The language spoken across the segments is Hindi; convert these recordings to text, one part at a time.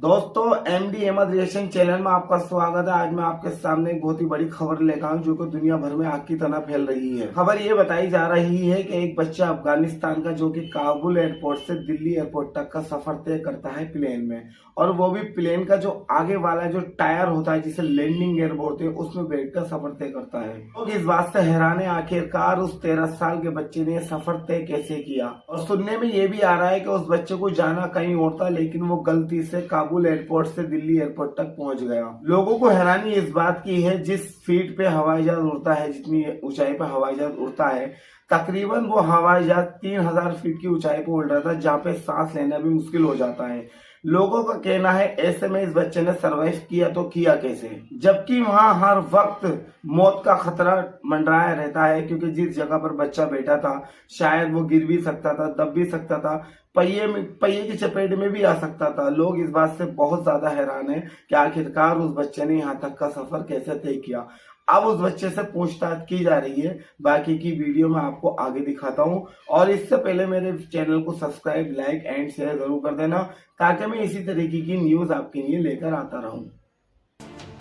दोस्तों एमडी अहमद रिएक्शन चैनल में आपका स्वागत है। आज मैं आपके सामने एक बहुत ही बड़ी खबर लेकर आऊं जो कि दुनिया भर में आग की तरह फैल रही है। खबर ये बताई जा रही है कि एक बच्चा अफगानिस्तान का जो कि काबुल एयरपोर्ट से दिल्ली एयरपोर्ट तक का सफर तय करता है प्लेन में, और वो भी प्लेन का जो आगे वाला जो टायर होता है जिसे लैंडिंग गियर बोलते हैं उसमें बैठकर सफर तय करता है। तो इस बात से हैरान है आखिरकार उस 13 साल के बच्चे ने सफर तय कैसे किया। और सुनने में ये भी आ रहा है कि उस बच्चे को जाना कहीं और था, लेकिन वो गलती से काबुल एयरपोर्ट से दिल्ली एयरपोर्ट तक पहुंच गया। लोगों को हैरानी इस बात की है जिस स्पीड पे हवाई जहाज उड़ता है, जितनी ऊंचाई पे हवाई जहाज उड़ता है, तकरीबन वो हवाई जहाज 3000 फीट की ऊंचाई पर उड़ रहा था, जहाँ पे सांस लेना भी मुश्किल हो जाता है। लोगों का कहना है ऐसे में इस बच्चे ने सरवाइव किया तो किया कैसे, जबकि वहां हर वक्त मौत का खतरा मंडराया रहता है, क्योंकि जिस जगह पर बच्चा बैठा था शायद वो गिर भी सकता था, दब भी सकता था, पहिए की चपेट में भी आ सकता था। लोग इस बात से बहुत ज्यादा हैरान है कि आखिरकार उस बच्चे ने यहाँ तक का सफर कैसे तय किया। अब उस बच्चे से पूछताछ की जा रही है, बाकी की वीडियो में आपको आगे दिखाता हूं। और इससे पहले मेरे चैनल को सब्सक्राइब, लाइक एंड शेयर जरूर कर देना, ताकि मैं इसी तरीके की न्यूज आपके लिए लेकर आता रहूं।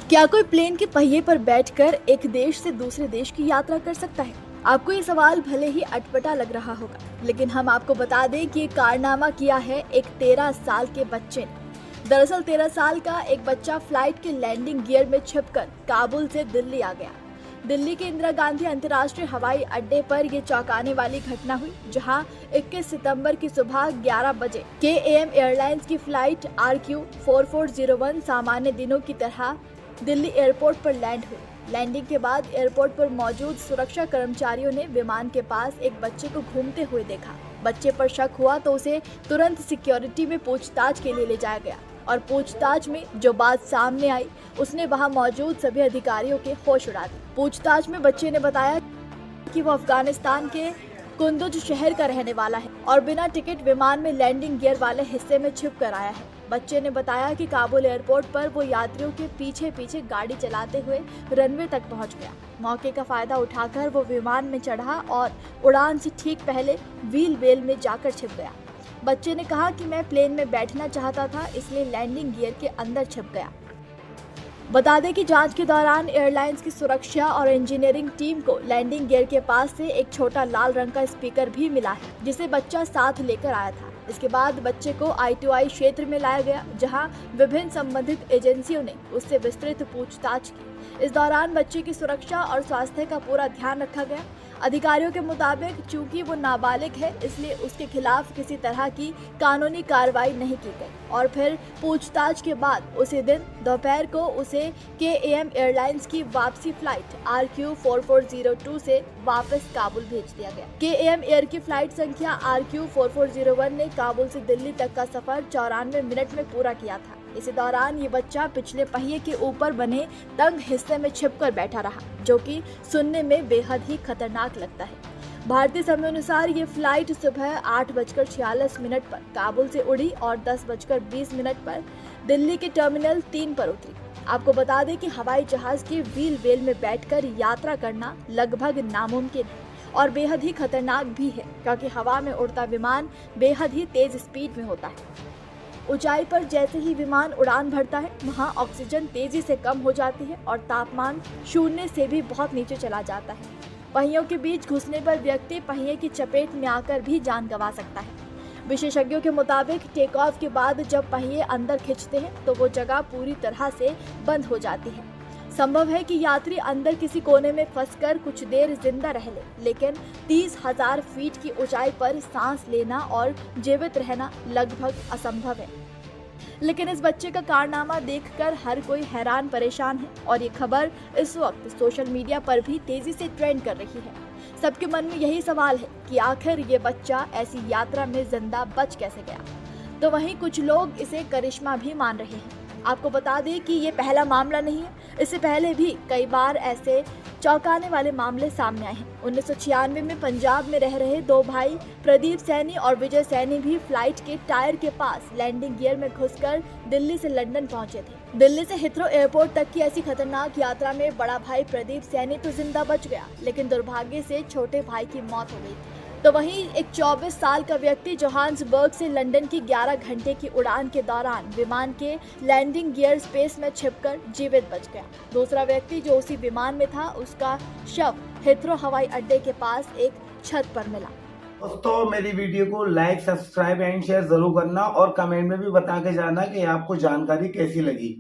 क्या कोई प्लेन के पहिए पर बैठकर एक देश से दूसरे देश की यात्रा कर सकता है? आपको ये सवाल भले ही अटपटा लग रहा होगा, लेकिन हम आपको बता दें कि ये कारनामा किया है एक 13 साल के बच्चे ने। दरअसल 13 साल का एक बच्चा फ्लाइट के लैंडिंग गियर में छिपकर काबुल से दिल्ली आ गया। दिल्ली के इंदिरा गांधी अंतर्राष्ट्रीय हवाई अड्डे पर यह चौंकाने वाली घटना हुई, जहां 21 सितंबर की सुबह 11 बजे KAM एयरलाइंस की फ्लाइट RQ4401 सामान्य दिनों की तरह दिल्ली एयरपोर्ट पर लैंड हुई। लैंडिंग के बाद एयरपोर्ट पर मौजूद सुरक्षा कर्मचारियों ने विमान के पास एक बच्चे को घूमते हुए देखा। बच्चे पर शक हुआ तो उसे तुरंत सिक्योरिटी में पूछताछ के लिए ले जाया गया, और पूछताछ में जो बात सामने आई उसने वहां मौजूद सभी अधिकारियों के होश उड़ा दिए। पूछताछ में बच्चे ने बताया कि वो अफगानिस्तान के कुंदुज शहर का रहने वाला है और बिना टिकट विमान में लैंडिंग गियर वाले हिस्से में छिप कर आया है। बच्चे ने बताया कि काबुल एयरपोर्ट पर वो यात्रियों के पीछे पीछे गाड़ी चलाते हुए रनवे तक पहुंच गया। मौके का फायदा उठाकर वो विमान में चढ़ा और उड़ान से ठीक पहले व्हील वेल में जाकर छिप गया। बच्चे ने कहा कि मैं प्लेन में बैठना चाहता था, इसलिए लैंडिंग गियर के अंदर छिप गया। बता दें कि जांच के दौरान एयरलाइंस की सुरक्षा और इंजीनियरिंग टीम को लैंडिंग गियर के पास से एक छोटा लाल रंग का स्पीकर भी मिला है, जिसे बच्चा साथ लेकर आया था। इसके बाद बच्चे को I2I क्षेत्र में लाया गया, जहां विभिन्न संबंधित एजेंसियों ने उससे विस्तृत पूछताछ की। इस दौरान बच्चे की सुरक्षा और स्वास्थ्य का पूरा ध्यान रखा गया। अधिकारियों के मुताबिक चूंकि वो नाबालिग है, इसलिए उसके खिलाफ किसी तरह की कानूनी कार्रवाई नहीं की गई, और फिर पूछताछ के बाद उसी दिन दोपहर को उसे KAM एयरलाइंस की वापसी फ्लाइट RQ4402 से वापस काबुल भेज दिया गया। KAM एयर की फ्लाइट संख्या RQ4401 ने काबुल से दिल्ली तक का सफर 94 मिनट में पूरा किया था। इसी दौरान ये बच्चा पिछले पहिए के ऊपर बने तंग हिस्से में छिपकर बैठा रहा, जो कि सुनने में बेहद ही खतरनाक लगता है। भारतीय समय अनुसार ये फ्लाइट सुबह 8:46 पर काबुल से उड़ी और 10:20 पर दिल्ली के टर्मिनल 3 पर उतरी। आपको बता दें कि हवाई जहाज के व्हील वेल में बैठकर यात्रा करना लगभग नामुमकिन है और बेहद ही खतरनाक भी है, क्योंकि हवा में उड़ता विमान बेहद ही तेज स्पीड में होता है। ऊंचाई पर जैसे ही विमान उड़ान भरता है, वहां ऑक्सीजन तेजी से कम हो जाती है और तापमान 0 से भी बहुत नीचे चला जाता है। पहियों के बीच घुसने पर व्यक्ति पहिए की चपेट में आकर भी जान गंवा सकता है। विशेषज्ञों के मुताबिक टेक ऑफ के बाद जब पहिए अंदर खिंचते हैं तो वो जगह पूरी तरह से बंद हो जाती है। संभव है कि यात्री अंदर किसी कोने में फंसकर कुछ देर जिंदा रह ले, लेकिन 30,000 फीट की ऊंचाई पर सांस लेना और जीवित रहना लगभग असंभव है। लेकिन इस बच्चे का कारनामा देखकर हर कोई हैरान परेशान है, और ये खबर इस वक्त सोशल मीडिया पर भी तेजी से ट्रेंड कर रही है। सबके मन में यही सवाल है कि आखिर ये बच्चा ऐसी यात्रा में जिंदा बच कैसे गया। तो वहीं कुछ लोग इसे करिश्मा भी मान रहे हैं। आपको बता दें कि ये पहला मामला नहीं है, इससे पहले भी कई बार ऐसे चौंकाने वाले मामले सामने आए हैं। 1996 में पंजाब में रह रहे 2 भाई प्रदीप सैनी और विजय सैनी भी फ्लाइट के टायर के पास लैंडिंग गियर में घुसकर दिल्ली से लंदन पहुंचे थे। दिल्ली से हिथ्रो एयरपोर्ट तक की ऐसी खतरनाक यात्रा में बड़ा भाई प्रदीप सैनी तो जिंदा बच गया, लेकिन दुर्भाग्य से छोटे भाई की मौत हो गई थी। तो वहीं एक 24 साल का व्यक्ति जोहान्सबर्ग से लंदन की 11 घंटे की उड़ान के दौरान विमान के लैंडिंग गियर स्पेस में छिपकर जीवित बच गया। दूसरा व्यक्ति जो उसी विमान में था, उसका शव हिथ्रो हवाई अड्डे के पास एक छत पर मिला। दोस्तों, मेरी वीडियो को लाइक, सब्सक्राइब एंड शेयर जरूर करना और कमेंट में भी बता के जाना कि आपको जानकारी कैसी लगी।